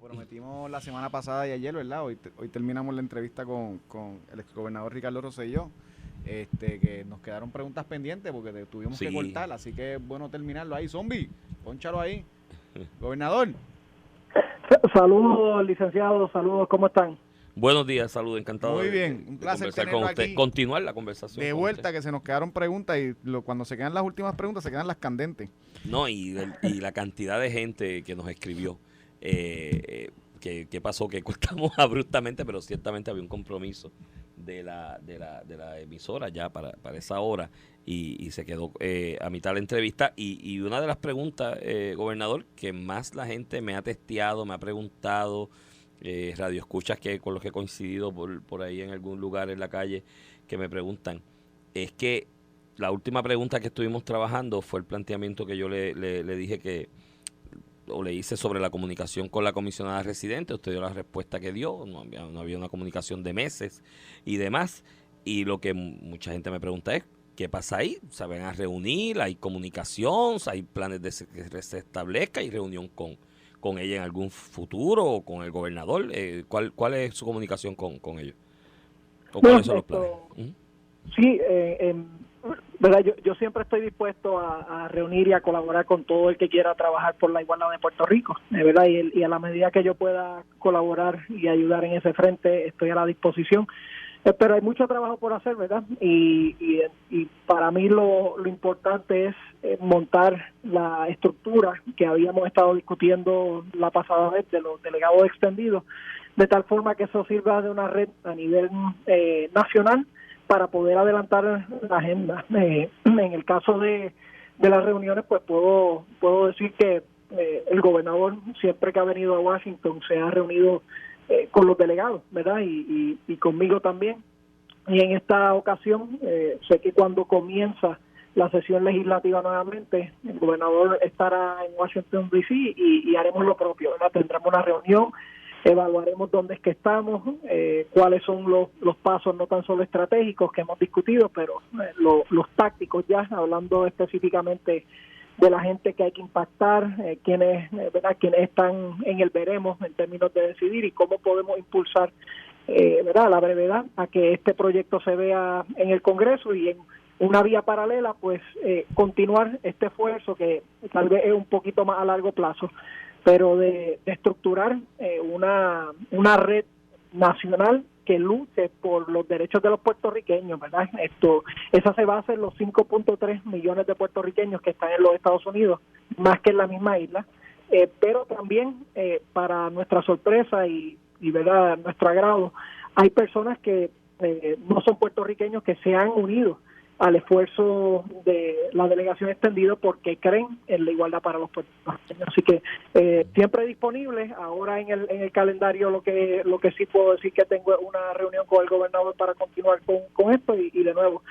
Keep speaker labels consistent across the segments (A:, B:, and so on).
A: prometimos la semana pasada y ayer, ¿verdad? Hoy terminamos la entrevista con el exgobernador Ricardo Rosselló, que nos quedaron preguntas pendientes porque tuvimos que cortar, así que es bueno terminarlo ahí. Zombie, pónchalo ahí. Gobernador.
B: Saludos, licenciado, saludos, ¿cómo están?
C: Buenos días, saludos, encantado.
A: Muy bien, un placer
C: conversar
A: tenerlo
C: con usted,
A: aquí.
C: continuar la conversación.
A: De vuelta, que se nos quedaron preguntas y cuando se quedan las últimas preguntas se quedan las candentes.
C: No, y la cantidad de gente que nos escribió, que pasó, que cortamos abruptamente, pero ciertamente había un compromiso de la emisora ya para esa hora y se quedó a mitad de la entrevista. Y una de las preguntas, gobernador, que más la gente me ha testeado, me ha preguntado, radioescuchas que con los que he coincidido por ahí en algún lugar en la calle, que me preguntan, es que la última pregunta que estuvimos trabajando fue el planteamiento que yo le dije o le hice sobre la comunicación con la comisionada residente. Usted dio la respuesta que dio, no había una comunicación de meses y demás. Y lo que mucha gente me pregunta es, ¿qué pasa ahí? ¿Se van a reunir? ¿Hay comunicación? ¿Hay planes de que se establezca? ¿Hay reunión con ella en algún futuro o con el gobernador? ¿Cuál es su comunicación con ellos? ¿O cuáles son los planes?
B: Sí, ¿verdad? Yo siempre estoy dispuesto a reunir y a colaborar con todo el que quiera trabajar por la igualdad de Puerto Rico, ¿verdad? Y a la medida que yo pueda colaborar y ayudar en ese frente, estoy a la disposición. Pero hay mucho trabajo por hacer, ¿verdad? Y para mí lo importante es montar la estructura que habíamos estado discutiendo la pasada vez de los delegados extendidos, de tal forma que eso sirva de una red a nivel nacional para poder adelantar la agenda. En el caso de las reuniones, pues puedo decir que el gobernador, siempre que ha venido a Washington, se ha reunido con los delegados, ¿verdad? Y conmigo también. Y en esta ocasión, sé que cuando comienza la sesión legislativa nuevamente, el gobernador estará en Washington, D.C. y haremos lo propio, ¿verdad? Tendremos una reunión, evaluaremos dónde es que estamos, cuáles son los pasos no tan solo estratégicos que hemos discutido, pero los tácticos ya, hablando específicamente de la gente que hay que impactar, quienes están en el veremos en términos de decidir y cómo podemos impulsar a la brevedad a que este proyecto se vea en el Congreso y en una vía paralela, pues continuar este esfuerzo que tal vez es un poquito más a largo plazo, pero de estructurar una red nacional que luche por los derechos de los puertorriqueños, ¿verdad? Esa se basa en los 5.3 millones de puertorriqueños que están en los Estados Unidos, más que en la misma isla, pero también para nuestra sorpresa y ¿verdad? Nuestro agrado, hay personas que no son puertorriqueños que se han unido al esfuerzo de la delegación extendida porque creen en la igualdad para los puertorriqueños. Así que siempre disponible. Ahora en el calendario lo que sí puedo decir que tengo una reunión con el gobernador para continuar con esto y de nuevo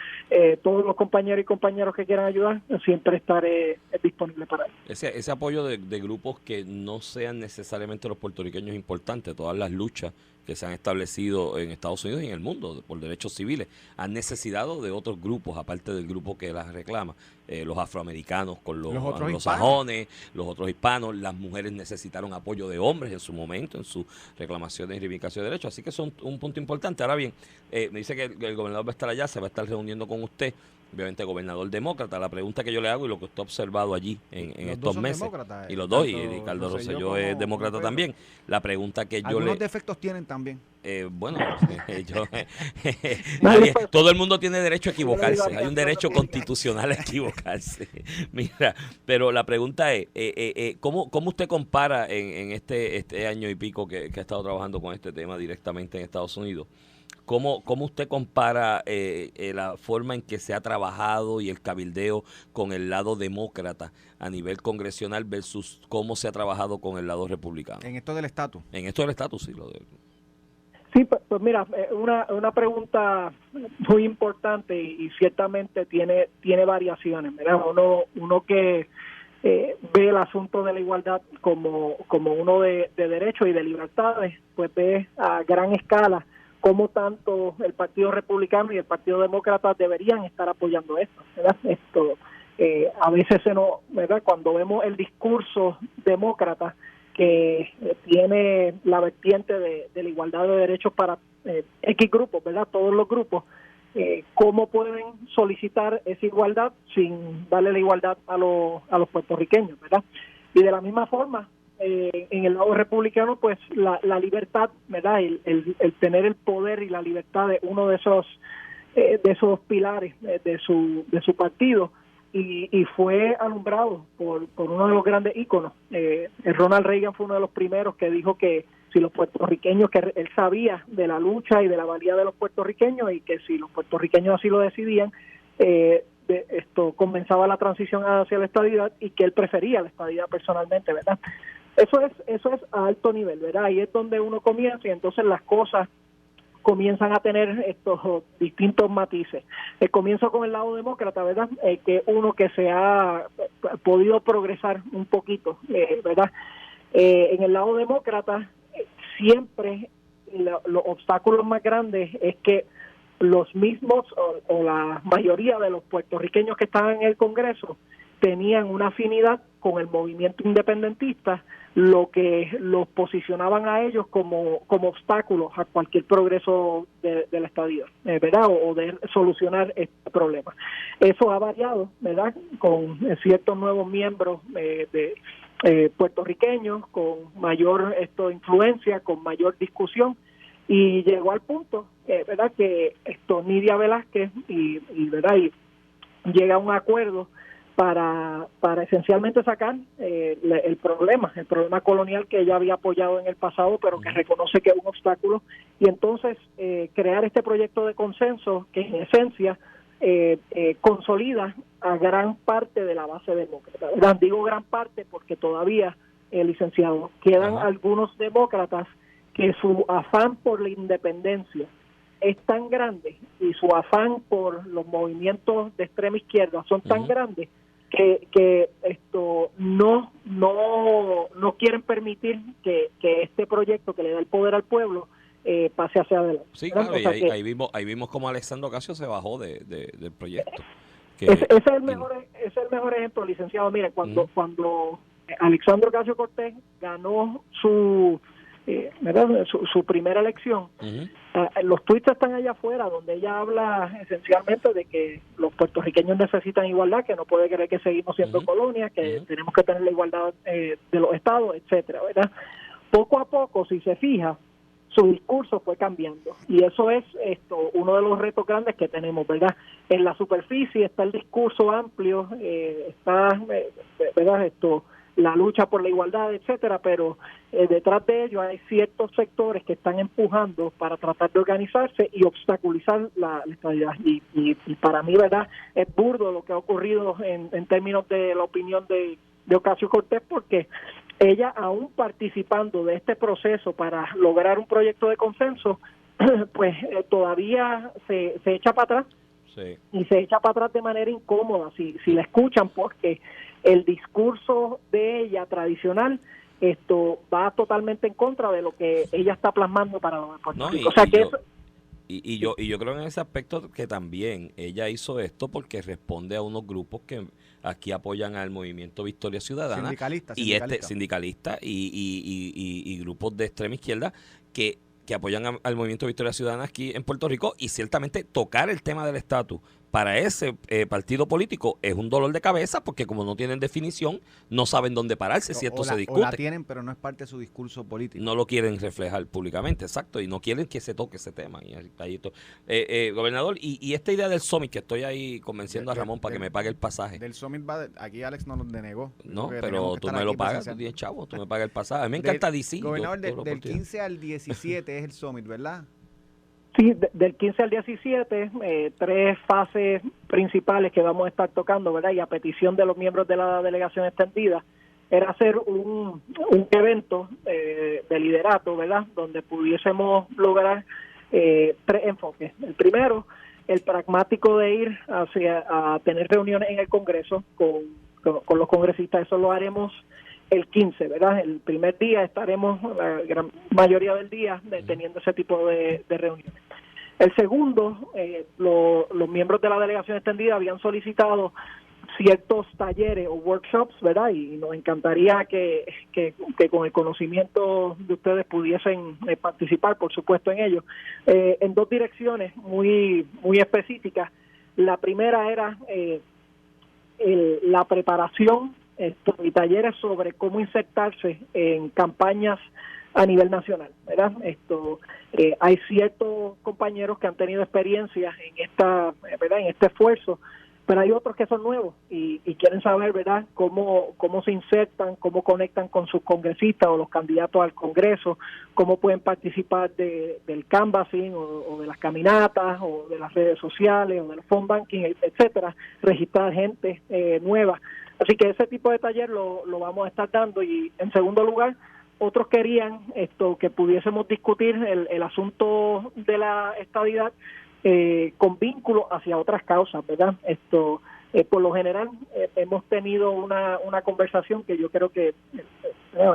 B: todos los compañeros y compañeros que quieran ayudar, siempre estaré disponible para ello.
C: Ese apoyo de grupos que no sean necesariamente los puertorriqueños es importante. Todas las luchas que se han establecido en Estados Unidos y en el mundo por derechos civiles han necesitado de otros grupos, aparte del grupo que las reclama. Los afroamericanos con los anglosajones, los otros hispanos, las mujeres necesitaron apoyo de hombres en su momento, en sus reclamaciones y reivindicaciones de derechos, así que son un punto importante. Ahora bien, me dice que el gobernador va a estar allá, se va a estar reuniendo con usted, obviamente gobernador demócrata. La pregunta que yo le hago y lo que usted ha observado allí en estos meses, y los dos, y Ricardo Rosselló es demócrata también, la pregunta que yo
A: algunos defectos tienen también.
C: Bueno, todo el mundo tiene derecho a equivocarse, hay un derecho constitucional a equivocarse. Mira, pero la pregunta es, ¿cómo usted compara en este año y pico que ha estado trabajando con este tema directamente en Estados Unidos? ¿Cómo usted compara la forma en que se ha trabajado y el cabildeo con el lado demócrata a nivel congresional versus cómo se ha trabajado con el lado republicano?
A: En esto del estatus.
C: En esto del estatus, sí.
B: Sí, pues mira, una pregunta muy importante y ciertamente tiene variaciones, ¿verdad? Uno que ve el asunto de la igualdad como uno de derechos y de libertades, pues ve a gran escala cómo tanto el Partido Republicano y el Partido Demócrata deberían estar apoyando esto, ¿verdad? A veces ¿verdad? Cuando vemos el discurso demócrata, que tiene la vertiente de la igualdad de derechos para X grupos, ¿verdad? Todos los grupos, cómo pueden solicitar esa igualdad sin darle la igualdad a los puertorriqueños, ¿verdad? Y de la misma forma, en el lado republicano, pues la libertad, ¿verdad? El tener el poder y la libertad de uno de esos pilares de su partido, y fue alumbrado por uno de los grandes íconos. Ronald Reagan fue uno de los primeros que dijo que si los puertorriqueños, que él sabía de la lucha y de la valía de los puertorriqueños, y que si los puertorriqueños así lo decidían, esto comenzaba la transición hacia la estadidad, y que él prefería la estadidad personalmente, ¿verdad? Eso es a alto nivel, ¿verdad? Ahí es donde uno comienza, y entonces las cosas comienzan a tener estos distintos matices. Comienzo con el lado demócrata, ¿verdad? Que uno que se ha podido progresar un poquito, ¿verdad? En el lado demócrata, siempre los obstáculos más grandes es que los mismos o la mayoría de los puertorriqueños que estaban en el Congreso tenían una afinidad con el movimiento independentista, lo que los posicionaban a ellos como obstáculos a cualquier progreso de la estadía, ¿verdad? O de solucionar este problema. Eso ha variado, ¿verdad? Con ciertos nuevos miembros de puertorriqueños, con mayor influencia, con mayor discusión, y llegó al punto, ¿verdad? Que Nidia Velázquez y ¿verdad? Y llega a un acuerdo para esencialmente sacar el problema colonial que ella había apoyado en el pasado, pero que reconoce que es un obstáculo, y entonces crear este proyecto de consenso que en esencia consolida a gran parte de la base demócrata. Digo gran parte porque todavía, licenciado, quedan algunos demócratas que su afán por la independencia es tan grande, y su afán por los movimientos de extrema izquierda son tan grandes, que no quieren permitir que este proyecto que le da el poder al pueblo pase hacia adelante.
C: Sí, claro, y ahí vimos cómo Alexandre Ocasio se bajó del proyecto.
B: Ese es el mejor ejemplo, licenciado. Mire, cuando Alexandre Ocasio-Cortez ganó su primera elección, los tweets están allá afuera, donde ella habla esencialmente de que los puertorriqueños necesitan igualdad, que no puede creer que seguimos siendo colonia, que tenemos que tener la igualdad de los estados, etcétera, ¿verdad? Poco a poco, si se fija, su discurso fue cambiando, y eso es uno de los retos grandes que tenemos, ¿verdad? En la superficie está el discurso amplio, está, ¿verdad? La lucha por la igualdad, etcétera, pero detrás de ello hay ciertos sectores que están empujando para tratar de organizarse y obstaculizar la estadidad, y para mí, ¿verdad?, es burdo lo que ha ocurrido en términos de la opinión de Ocasio-Cortez, porque ella, aún participando de este proceso para lograr un proyecto de consenso, pues todavía se echa para atrás. Sí. Y se echa para atrás de manera incómoda, si la escuchan, porque el discurso de ella tradicional va totalmente en contra de lo que ella está plasmando para los puertorriqueños.
C: Y yo creo en ese aspecto que también ella hizo esto porque responde a unos grupos que aquí apoyan al movimiento Victoria Ciudadana, sindicalistas y grupos de extrema izquierda que apoyan al movimiento Victoria Ciudadana aquí en Puerto Rico, y ciertamente tocar el tema del estatus para ese partido político es un dolor de cabeza, porque como no tienen definición, no saben dónde pararse si esto se discute.
A: O la tienen, pero no es parte de su discurso político.
C: No lo quieren reflejar públicamente, exacto, y no quieren que se toque ese tema. Gobernador, y esta idea del summit, que estoy ahí convenciendo a Ramón para que me pague el pasaje.
A: Del summit aquí Alex nos denegó.
C: No, pero tú me lo pagas, tú tienes chavo, tú me pagas el pasaje. A mí me encanta DC.
A: Gobernador, del 15 al 17 es el summit, ¿verdad?
B: Sí, del 15 al 17, 3 fases principales que vamos a estar tocando, ¿verdad? Y a petición de los miembros de la delegación extendida, era hacer un evento de liderato, ¿verdad? Donde pudiésemos lograr 3 enfoques. El primero, el pragmático de ir a tener reuniones en el Congreso con los congresistas. Eso lo haremos el 15, ¿verdad? El primer día estaremos, la gran mayoría del día, teniendo ese tipo de reuniones. El segundo, los miembros de la delegación extendida habían solicitado ciertos talleres o workshops, ¿verdad? Y nos encantaría que con el conocimiento de ustedes pudiesen participar, por supuesto, en ello, en dos direcciones muy específicas. La primera era la preparación y talleres sobre cómo insertarse en campañas a nivel nacional, ¿verdad? Hay ciertos compañeros que han tenido experiencias ¿verdad? En este esfuerzo, pero hay otros que son nuevos y quieren saber, ¿verdad?, cómo se insertan, cómo conectan con sus congresistas o los candidatos al Congreso, cómo pueden participar del canvassing o de las caminatas o de las redes sociales o del phone banking, etcétera, registrar gente nueva. Así que ese tipo de taller lo vamos a estar dando. Y en segundo lugar, otros querían que pudiésemos discutir el asunto de la estadidad con vínculo hacia otras causas, ¿verdad? Por lo general hemos tenido una conversación que yo creo que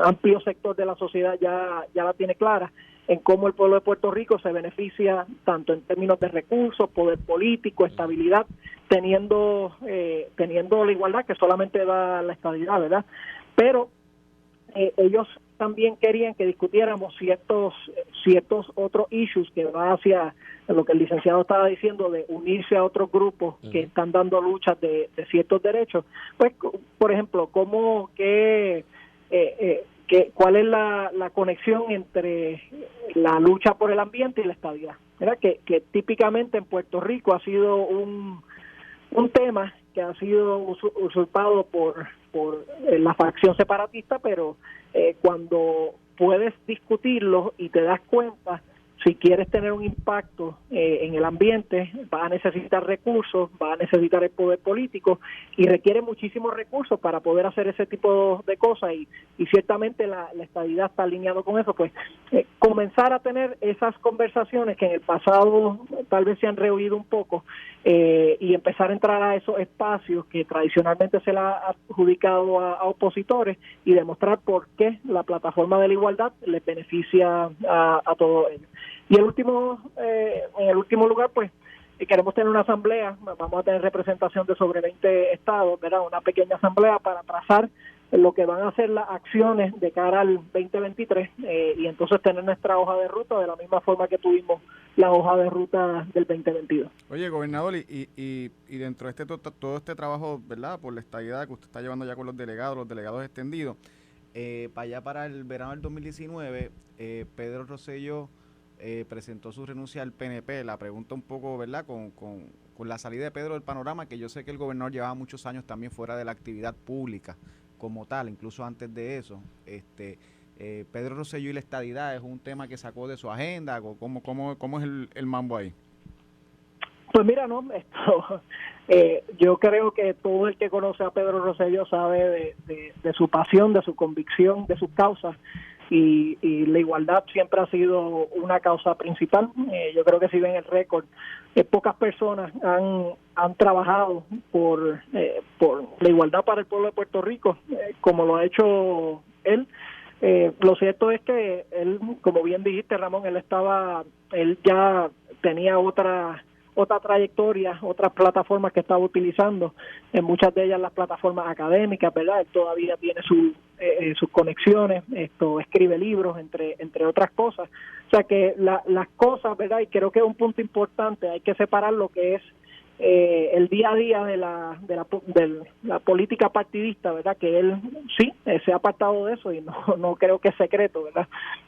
B: amplio sector de la sociedad ya la tiene clara, en cómo el pueblo de Puerto Rico se beneficia tanto en términos de recursos, poder político, estabilidad, teniendo la igualdad que solamente da la estabilidad, ¿verdad? Pero ellos también querían que discutiéramos ciertos otros issues que va hacia lo que el licenciado estaba diciendo, de unirse a otros grupos que están dando luchas de ciertos derechos. Pues, por ejemplo, ¿cuál es la conexión entre la lucha por el ambiente y la estabilidad? ¿Verdad? Que típicamente en Puerto Rico ha sido un tema que ha sido usurpado por la facción separatista, pero cuando puedes discutirlo y te das cuenta, si quieres tener un impacto en el ambiente, vas a necesitar recursos, vas a necesitar el poder político y requiere muchísimos recursos para poder hacer ese tipo de cosas y ciertamente la estadidad está alineado con eso. Pues comenzar a tener esas conversaciones que en el pasado tal vez se han rehuido un poco y empezar a entrar a esos espacios que tradicionalmente se le ha adjudicado a opositores y demostrar por qué la plataforma de la igualdad les beneficia a todos ellos. Y en el último lugar, pues queremos tener una asamblea, vamos a tener representación de sobre 20 estados, ¿verdad? Una pequeña asamblea para trazar lo que van a ser las acciones de cara al 2023 y entonces tener nuestra hoja de ruta de la misma forma que tuvimos la hoja de ruta del 2022.
A: Oye, gobernador, y dentro de todo este trabajo, ¿verdad?, por la estadidad que usted está llevando ya con los delegados extendidos, para allá para el verano del 2019, Pedro Rosselló presentó su renuncia al PNP. La pregunta un poco, ¿verdad?, con la salida de Pedro del panorama, que yo sé que el gobernador llevaba muchos años también fuera de la actividad pública como tal, incluso antes de eso. Pedro Rosselló y la estadidad, ¿es un tema que sacó de su agenda? ¿Cómo es el mambo ahí?
B: Pues mira, no, yo creo que todo el que conoce a Pedro Rosselló sabe de su pasión, de su convicción, de sus causas, y la igualdad siempre ha sido una causa principal. Yo creo que si ven el récord, pocas personas han trabajado por la igualdad para el pueblo de Puerto Rico, como lo ha hecho él. Lo cierto es que él, como bien dijiste, Ramón, él ya tenía otra trayectoria, otras plataformas que estaba utilizando, en muchas de ellas las plataformas académicas, ¿verdad? Él todavía tiene sus conexiones, escribe libros, entre otras cosas. O sea que las cosas, ¿verdad? Y creo que es un punto importante, hay que separar lo que es el día a día de la política partidista, ¿verdad? Que él sí se ha apartado de eso y no creo que es secreto, ¿verdad?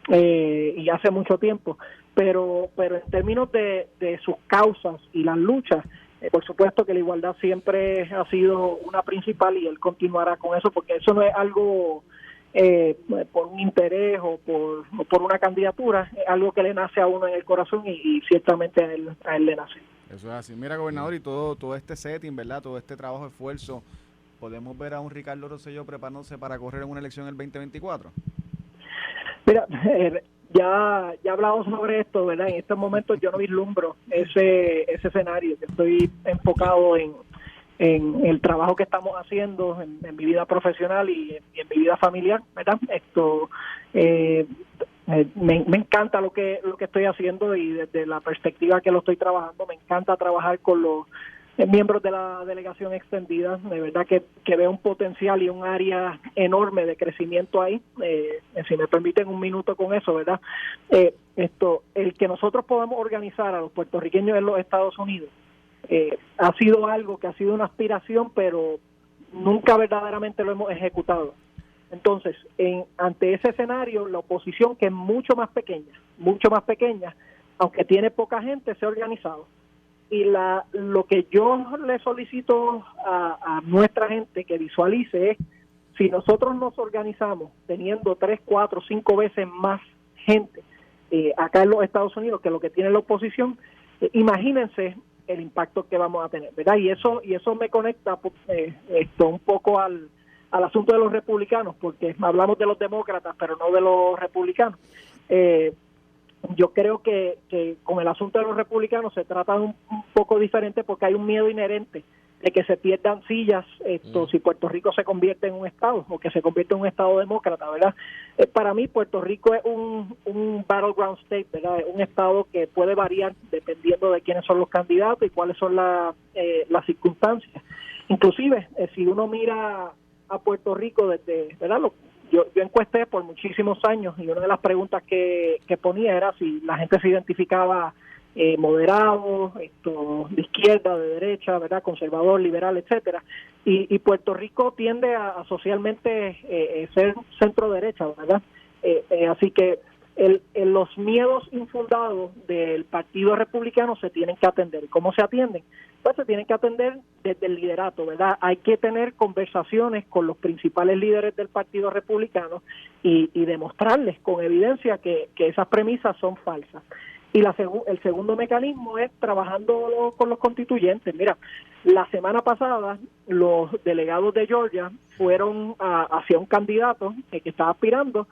B: Y hace mucho tiempo, pero en términos de sus causas y las luchas, por supuesto que la igualdad siempre ha sido una principal y él continuará con eso, porque eso no es algo por un interés o por una candidatura, es algo que le nace a uno en el corazón y ciertamente a él le nace.
A: Eso es así. Mira, gobernador, y todo este setting, ¿verdad?, todo este trabajo, esfuerzo, ¿podemos ver a un Ricardo Rosselló preparándose para correr en una elección en el 2024?
B: Mira, ya hablamos sobre esto, ¿verdad? En estos momentos yo no vislumbro ese escenario. Yo estoy enfocado en el trabajo que estamos haciendo en mi vida profesional y en mi vida familiar, ¿verdad? Me encanta lo que estoy haciendo y desde la perspectiva que lo estoy trabajando, me encanta trabajar con los miembros de la delegación extendida. De verdad que veo un potencial y un área enorme de crecimiento ahí. Si me permiten un minuto con eso, ¿verdad? El que nosotros podamos organizar a los puertorriqueños en los Estados Unidos ha sido algo que ha sido una aspiración, pero nunca verdaderamente lo hemos ejecutado. Entonces, ante ese escenario, la oposición, que es mucho más pequeña, aunque tiene poca gente, se ha organizado. Y lo que yo le solicito a nuestra gente que visualice es, si nosotros nos organizamos teniendo 3, 4, 5 veces más gente acá en los Estados Unidos que lo que tiene la oposición, imagínense el impacto que vamos a tener, ¿verdad? Y eso me conecta un poco al asunto de los republicanos, porque hablamos de los demócratas, pero no de los republicanos. Yo creo que con el asunto de los republicanos se trata de un poco diferente, porque hay un miedo inherente de que se pierdan sillas si Puerto Rico se convierte en un estado, o que se convierte en un estado demócrata, ¿verdad? Para mí Puerto Rico es un battleground state, ¿verdad? Es un estado que puede variar dependiendo de quiénes son los candidatos y cuáles son las circunstancias. Inclusive, si uno mira a Puerto Rico desde, ¿verdad? Yo encuesté por muchísimos años, y una de las preguntas que ponía era si la gente se identificaba moderado, de izquierda, de derecha, ¿verdad? Conservador, liberal, etcétera. Y Puerto Rico tiende a socialmente ser centro derecha, ¿verdad? Así que los miedos infundados del Partido Republicano se tienen que atender. ¿Cómo se atienden? Pues se tienen que atender desde el liderato, ¿verdad? Hay que tener conversaciones con los principales líderes del Partido Republicano y demostrarles con evidencia que esas premisas son falsas. Y el segundo mecanismo es trabajando con los constituyentes. Mira, la semana pasada los delegados de Georgia fueron hacia un candidato que estaba aspirando,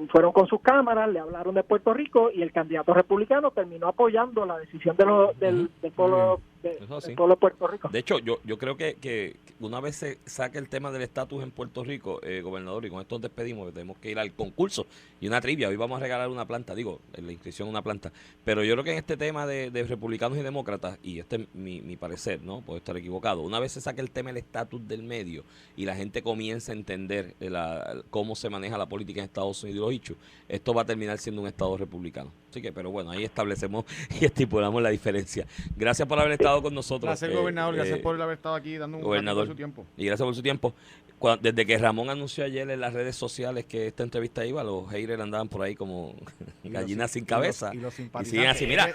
B: fueron con sus cámaras, le hablaron de Puerto Rico, y el candidato republicano terminó apoyando la decisión del pueblo de Puerto Rico.
C: De hecho, yo creo que una vez se saque el tema del estatus en Puerto Rico, gobernador, y con esto nos despedimos, que tenemos que ir al concurso y una trivia. Hoy vamos a regalar una planta, en la inscripción una planta. Pero yo creo que en este tema de republicanos y demócratas, y este es mi parecer, ¿no? Puedo estar equivocado, una vez se saque el tema del estatus del medio y la gente comienza a entender cómo se maneja la política en Estados Unidos, esto va a terminar siendo un estado republicano. Así que, pero bueno, ahí establecemos y estipulamos la diferencia. Gracias por haber estado con nosotros.
A: Gracias, gobernador. Gracias por haber estado aquí dando un ratito de su tiempo.
C: Y gracias por su tiempo. Desde que Ramón anunció ayer en las redes sociales que esta entrevista iba, los haters andaban por ahí como gallinas sin cabeza. Y siguen así, mira.